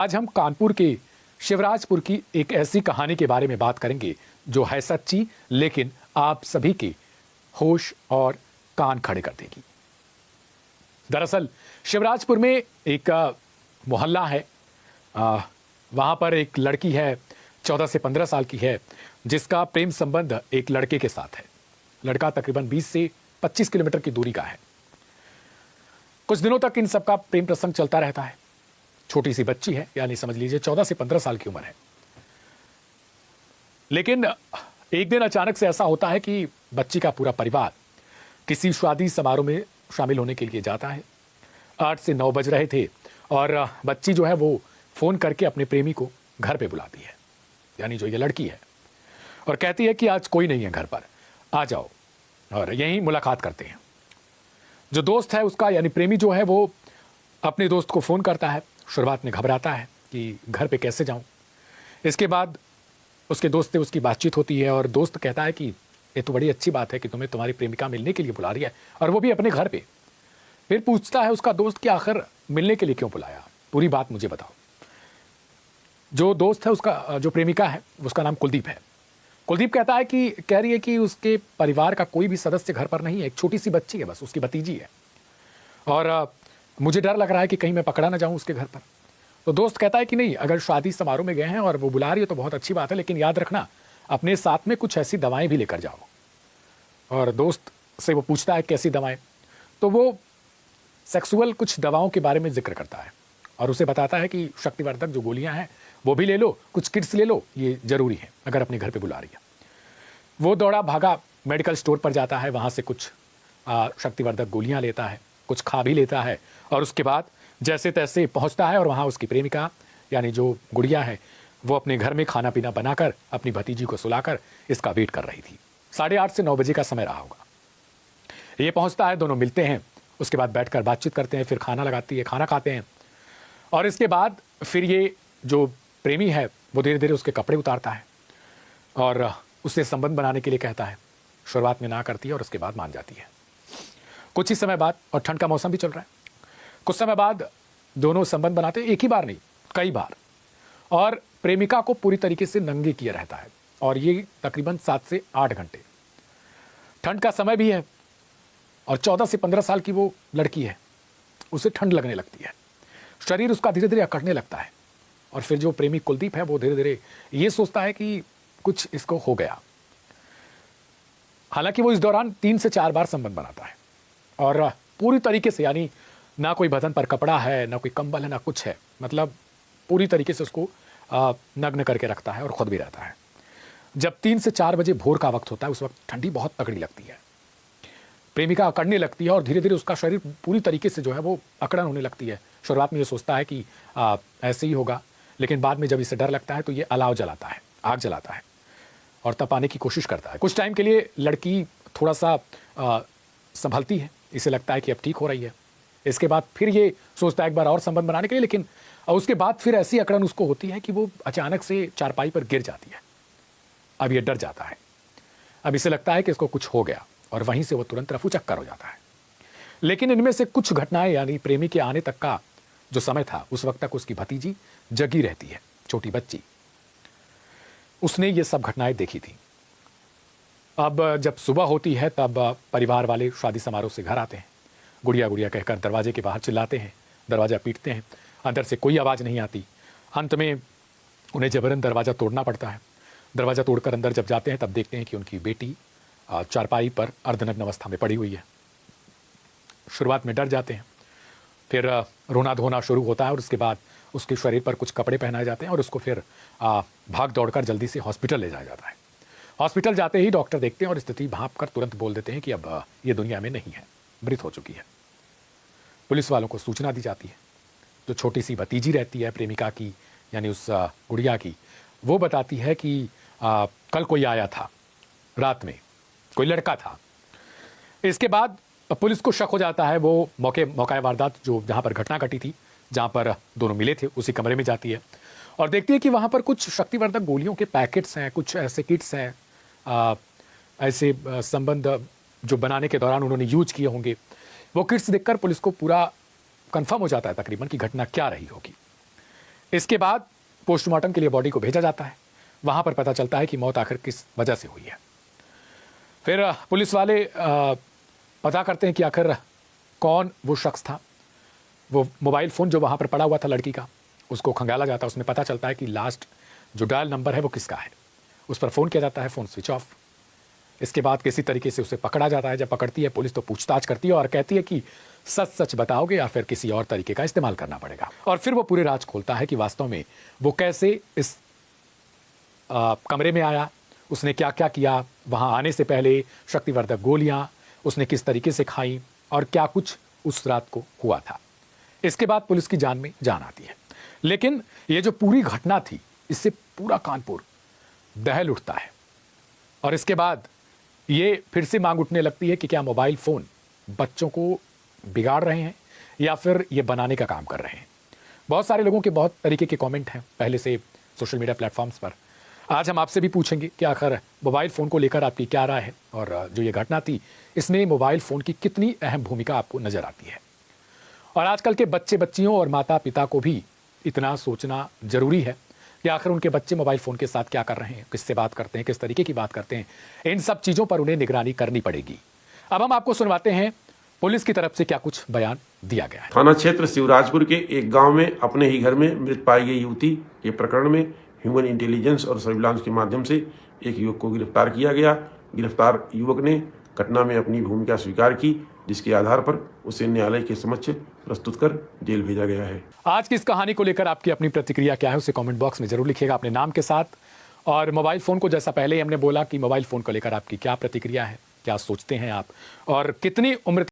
आज हम कानपुर के शिवराजपुर की एक ऐसी कहानी के बारे में बात करेंगे जो है सच्ची, लेकिन आप सभी के होश और कान खड़े कर देगी। दरअसल शिवराजपुर में एक मोहल्ला है। वहां पर एक लड़की है, 14 से 15 साल की है, जिसका प्रेम संबंध एक लड़के के साथ है। लड़का तकरीबन 20 से 25 किलोमीटर की दूरी का है। कुछ दिनों तक इन सबका प्रेम प्रसंग चलता रहता है। छोटी सी बच्ची है, यानी समझ लीजिए 14 से 15 साल की उम्र है। लेकिन एक दिन अचानक से ऐसा होता है कि बच्ची का पूरा परिवार किसी शादी समारोह में शामिल होने के लिए जाता है। 8 से 9 बज रहे थे और बच्ची जो है वो फोन करके अपने प्रेमी को घर पे बुलाती है, यानी जो ये लड़की है, और कहती है कि आज कोई नहीं है घर पर, आ जाओ और यहीं मुलाकात करते हैं। जो दोस्त है उसका, यानी प्रेमी जो है, वो अपने दोस्त को फोन करता है। शुरुआत में घबराता है कि घर पे कैसे जाऊं। इसके बाद उसके दोस्त से उसकी बातचीत होती है और दोस्त कहता है कि ये तो बड़ी अच्छी बात है कि तुम्हें तुम्हारी प्रेमिका मिलने के लिए बुला रही है, और वो भी अपने घर पे। फिर पूछता है उसका दोस्त कि आखिर मिलने के लिए क्यों बुलाया, पूरी बात मुझे बताओ। जो दोस्त है उसका, जो प्रेमिका है, उसका नाम कुलदीप है। कुलदीप कहता है कि कह रही है कि उसके परिवार का कोई भी सदस्य घर पर नहीं है, एक छोटी सी बच्ची है, बस उसकी भतीजी है, और मुझे डर लग रहा है कि कहीं मैं पकड़ा ना जाऊं उसके घर पर। तो दोस्त कहता है कि नहीं, अगर शादी समारोह में गए हैं और वो बुला रही है तो बहुत अच्छी बात है, लेकिन याद रखना अपने साथ में कुछ ऐसी दवाएं भी लेकर जाओ। और दोस्त से वो पूछता है कैसी दवाएं, तो वो सेक्सुअल कुछ दवाओं के बारे में जिक्र करता है और उसे बताता है कि शक्तिवर्धक जो गोलियां हैं वो भी ले लो, कुछ किट्स ले लो, ये जरूरी है अगर अपने घर पे बुला रही है। वो दौड़ा भागा मेडिकल स्टोर पर जाता है, वहां से कुछ शक्तिवर्धक गोलियां लेता है, कुछ खा भी लेता है, और उसके बाद जैसे तैसे पहुंचता है और वहां उसकी प्रेमिका, यानी जो गुड़िया है, वो अपने घर में खाना पीना बनाकर अपनी भतीजी को सुलाकर इसका वेट कर रही थी। 8:30 से 9 बजे का समय रहा होगा। ये पहुंचता है, दोनों मिलते हैं, उसके बाद बैठकर बातचीत करते हैं, फिर खाना लगाती है, खाना खाते हैं, और इसके बाद फिर ये जो प्रेमी है वो धीरे धीरे उसके कपड़े उतारता है और उससे संबंध बनाने के लिए कहता है। शुरुआत में ना करती है और उसके बाद मान जाती है। कुछ ही समय बाद, और ठंड का मौसम भी चल रहा है, कुछ समय बाद दोनों संबंध बनाते हैं, एक ही बार नहीं कई बार, और प्रेमिका को पूरी तरीके से नंगे किया रहता है, और ये तकरीबन 7 से 8 घंटे। ठंड का समय भी है और 14 से 15 साल की वो लड़की है, उसे ठंड लगने लगती है, शरीर उसका धीरे धीरे अकड़ने लगता है। और फिर जो प्रेमी कुलदीप है वो धीरे धीरे ये सोचता है कि कुछ इसको हो गया। हालांकि वो इस दौरान 3 से 4 बार संबंध बनाता है और पूरी तरीके से, यानी ना कोई बदन पर कपड़ा है, ना कोई कंबल है, ना कुछ है, मतलब पूरी तरीके से उसको नग्न करके रखता है और खुद भी रहता है। जब 3 से 4 बजे भोर का वक्त होता है, उस वक्त ठंडी बहुत तगड़ी लगती है, प्रेमिका अकड़ने लगती है और धीरे धीरे उसका शरीर पूरी तरीके से जो है वो अकड़न होने लगती है। शुरुआत में ये सोचता है कि ऐसे ही होगा, लेकिन बाद में जब इसे डर लगता है तो ये अलाव जलाता है, आग जलाता है और तपाने की कोशिश करता है। कुछ टाइम के लिए लड़की थोड़ा सा संभलती है, इसे लगता है कि अब ठीक हो रही है। इसके बाद फिर ये सोचता है एक बार और संबंध बनाने के लिए, लेकिन उसके बाद फिर ऐसी अकड़न उसको होती है कि वो अचानक से चारपाई पर गिर जाती है। अब ये डर जाता है, अब इसे लगता है कि इसको कुछ हो गया, और वहीं से वो तुरंत रफू चक्कर हो जाता है। लेकिन इनमें से कुछ घटनाएं, यानी प्रेमी के आने तक का जो समय था, उस वक्त तक उसकी भतीजी जगी रहती है, छोटी बच्ची, उसने ये सब घटनाएं देखी थी। अब जब सुबह होती है तब परिवार वाले शादी समारोह से घर आते हैं, गुड़िया गुड़िया कहकर दरवाजे के बाहर चिल्लाते हैं, दरवाजा पीटते हैं, अंदर से कोई आवाज़ नहीं आती। अंत में उन्हें जबरन दरवाज़ा तोड़ना पड़ता है। दरवाज़ा तोड़कर अंदर जब जाते हैं तब देखते हैं कि उनकी बेटी चारपाई पर अर्धनग्न अवस्था में पड़ी हुई है। शुरुआत में डर जाते हैं, फिर रोना धोना शुरू होता है और उसके बाद उसके शरीर पर कुछ कपड़े पहनाए जाते हैं और उसको फिर भाग दौड़कर जल्दी से हॉस्पिटल ले जाया जाता है। हॉस्पिटल जाते ही डॉक्टर देखते हैं और स्थिति भांप कर तुरंत बोल देते हैं कि अब ये दुनिया में नहीं है, मृत हो चुकी है। पुलिस वालों को सूचना दी जाती है। जो छोटी सी भतीजी रहती है प्रेमिका की, यानी उस गुड़िया की, वो बताती है कि कल कोई आया था, रात में कोई लड़का था। इसके बाद पुलिस को शक हो जाता है। वो मौका वारदात जो जहाँ पर घटना घटी थी, जहाँ पर दोनों मिले थे, उसी कमरे में जाती है और देखती है कि वहाँ पर कुछ शक्तिवर्धक गोलियों के पैकेट्स हैं, कुछ ऐसे किट्स हैं, ऐसे संबंध जो बनाने के दौरान उन्होंने यूज किए होंगे। वो किट्स देखकर पुलिस को पूरा कंफर्म हो जाता है तकरीबन कि घटना क्या रही होगी। इसके बाद पोस्टमार्टम के लिए बॉडी को भेजा जाता है। वहां पर पता चलता है कि मौत आखिर किस वजह से हुई है। फिर पुलिस वाले पता करते हैं कि आखिर कौन वो शख्स था। वो मोबाइल फ़ोन जो वहाँ पर पड़ा हुआ था लड़की का, उसको खंगाला जाता है। उसमें पता चलता है कि लास्ट जो डायल नंबर है वो किसका है। उस पर फ़ोन किया जाता है, फ़ोन स्विच ऑफ। इसके बाद किसी तरीके से उसे पकड़ा जाता है। जब पकड़ती है पुलिस तो पूछताछ करती है और कहती है कि सच सच बताओगे या फिर किसी और तरीके का इस्तेमाल करना पड़ेगा। और फिर वो पूरे राज खोलता है कि वास्तव में वो कैसे इस कमरे में आया, उसने क्या क्या किया, वहाँ आने से पहले शक्तिवर्धक गोलियाँ उसने किस तरीके से खाई और क्या कुछ उस रात को हुआ था। इसके बाद पुलिस की जान में जान आती है। लेकिन ये जो पूरी घटना थी, इससे पूरा कानपुर दहल उठता है। और इसके बाद ये फिर से मांग उठने लगती है कि क्या मोबाइल फ़ोन बच्चों को बिगाड़ रहे हैं या फिर ये बनाने का काम कर रहे हैं। बहुत सारे लोगों के बहुत तरीके के कमेंट हैं पहले से सोशल मीडिया प्लेटफॉर्म्स पर। आज हम आपसे भी पूछेंगे कि आखिर मोबाइल फ़ोन को लेकर आपकी क्या राय है और जो ये घटना थी इसमें मोबाइल फ़ोन की कितनी अहम भूमिका आपको नज़र आती है। और आजकल के बच्चे बच्चियों और माता पिता को भी इतना सोचना ज़रूरी है कि आखिर उनके बच्चे मोबाइल फ़ोन के साथ क्या कर रहे हैं, किससे बात करते हैं, किस तरीके की बात करते हैं। इन सब चीज़ों पर उन्हें निगरानी करनी पड़ेगी। अब हम आपको सुनवाते हैं पुलिस की तरफ से क्या कुछ बयान दिया गया है। थाना क्षेत्र शिवराजपुर के एक गांव में अपने ही घर में मृत पाई गई युवती के प्रकरण में ह्यूमन इंटेलिजेंस और सर्विलांस के माध्यम से एक युवक को गिरफ्तार किया गया। गिरफ्तार युवक ने घटना में अपनी भूमिका स्वीकार की, जिसके आधार पर उसे न्यायालय के समक्ष प्रस्तुत कर जेल भेजा गया है। आज की इस कहानी को लेकर आपकी अपनी प्रतिक्रिया क्या है उसे कमेंट बॉक्स में जरूर लिखिएगा अपने नाम के साथ। और मोबाइल फ़ोन को, जैसा पहले ही हमने बोला कि मोबाइल फ़ोन को लेकर आपकी क्या प्रतिक्रिया है, क्या सोचते हैं आप और कितनी उम्र